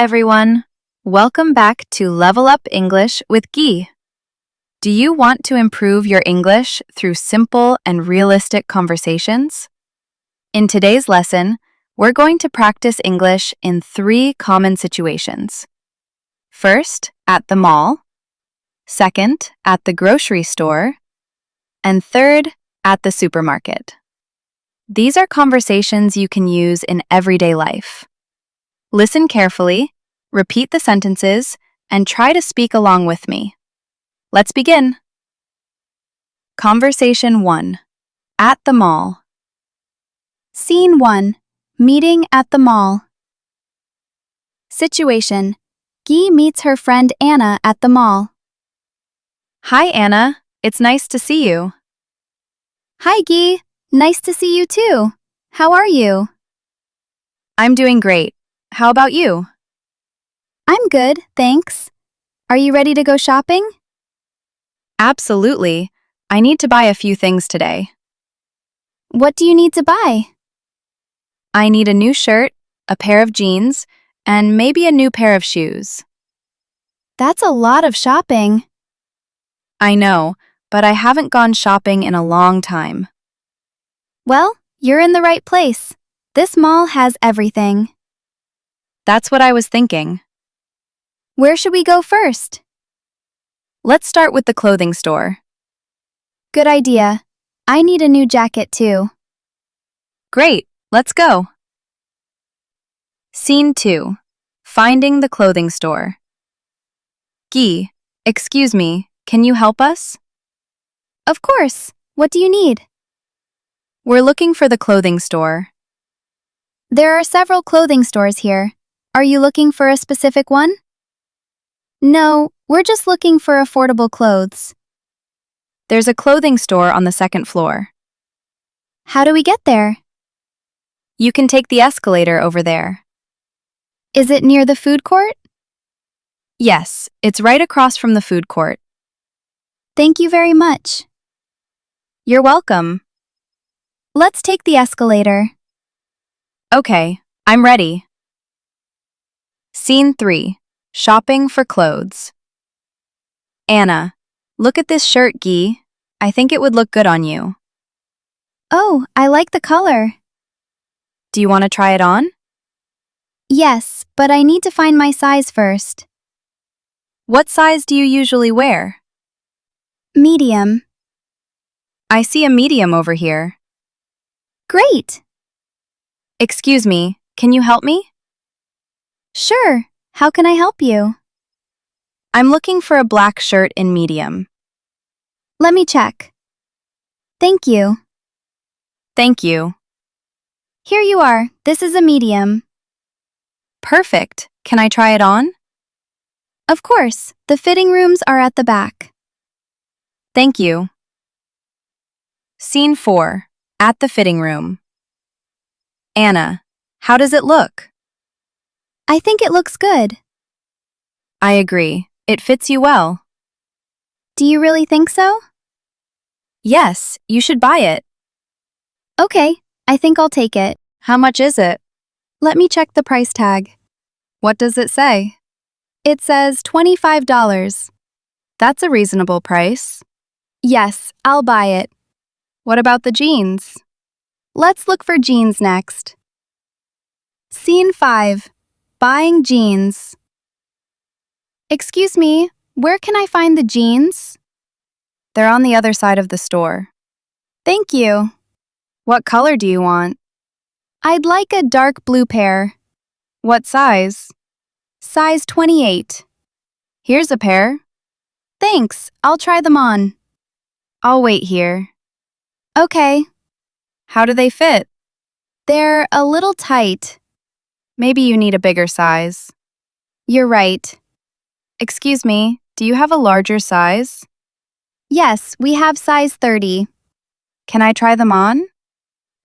everyone. Welcome back to Level Up English with Guy. Do you want to improve your English through simple and realistic conversations? In today's lesson, we're going to practice English in 3 common situations. First, at the mall. Second, at the grocery store. And third, at the supermarket. These are conversations you can use in everyday life. Listen carefully, repeat the sentences, and try to speak along with me. Let's begin. Conversation 1. At the mall. Scene 1. Meeting at the mall. Situation. Guy meets her friend Anna at the mall. Hi, Anna. It's nice to see you. Hi, Guy. Nice to see you too. How are you? I'm doing great. How about you? I'm good, thanks. Are you ready to go shopping? Absolutely. I need to buy a few things today. What do you need to buy? I need a new shirt, a pair of jeans, and maybe a new pair of shoes. That's a lot of shopping. I know, but I haven't gone shopping in a long time. Well, you're in the right place. This mall has everything. That's what I was thinking. Where should we go first? Let's start with the clothing store. Good idea. I need a new jacket too. Great, let's go. Scene 2. Finding the clothing store. Guy, excuse me, can you help us? Of course. What do you need? We're looking for the clothing store. There are several clothing stores here. Are you looking for a specific one? No, we're just looking for affordable clothes. There's a clothing store on the 2nd floor. How do we get there? You can take the escalator over there. Is it near the food court? Yes, it's right across from the food court. Thank you very much. You're welcome. Let's take the escalator. Okay, I'm ready. Scene 3. Shopping for clothes. Anna, look at this shirt, Guy. I think it would look good on you. Oh, I like the color. Do you want to try it on? Yes, but I need to find my size first. What size do you usually wear? Medium. I see a medium over here. Great! Excuse me, can you help me? Sure. How can I help you? I'm looking for a black shirt in medium. Let me check. Thank you. Thank you. Here you are. This is a medium. Perfect. Can I try it on? Of course. The fitting rooms are at the back. Thank you. Scene 4. At the fitting room. Anna, how does it look? I think it looks good. I agree. It fits you well. Do you really think so? Yes, you should buy it. Okay, I think I'll take it. How much is it? Let me check the price tag. What does it say? It says $25. That's a reasonable price. Yes, I'll buy it. What about the jeans? Let's look for jeans next. Scene 5. Buying jeans. Excuse me, where can I find the jeans? They're on the other side of the store. Thank you. What color do you want? I'd like a dark blue pair. What size? Size 28. Here's a pair. Thanks, I'll try them on. I'll wait here. Okay. How do they fit? They're a little tight. Maybe you need a bigger size. You're right. Excuse me, do you have a larger size? Yes, we have size 30. Can I try them on?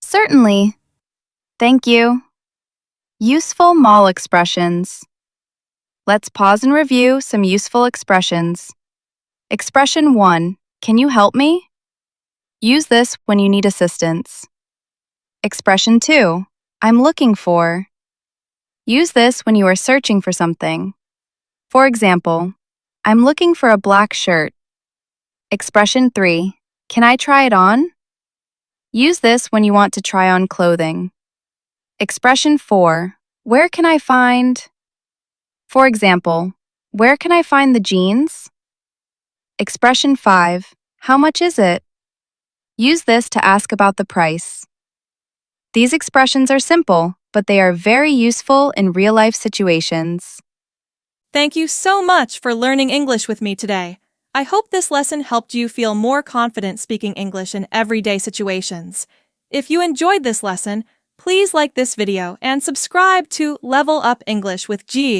Certainly. Thank you. Useful mall expressions. Let's pause and review some useful expressions. Expression 1. Can you help me? Use this when you need assistance. Expression 2. I'm looking for. Use this when you are searching for something. For example, I'm looking for a black shirt. Expression 3. Can I try it on? Use this when you want to try on clothing. Expression 4. Where can I find? For example, where can I find the jeans? Expression 5. How much is it? Use this to ask about the price. These expressions are simple, but they are very useful in real-life situations. Thank you so much for learning English with me today. I hope this lesson helped you feel more confident speaking English in everyday situations. If you enjoyed this lesson, please like this video and subscribe to Level Up English with G.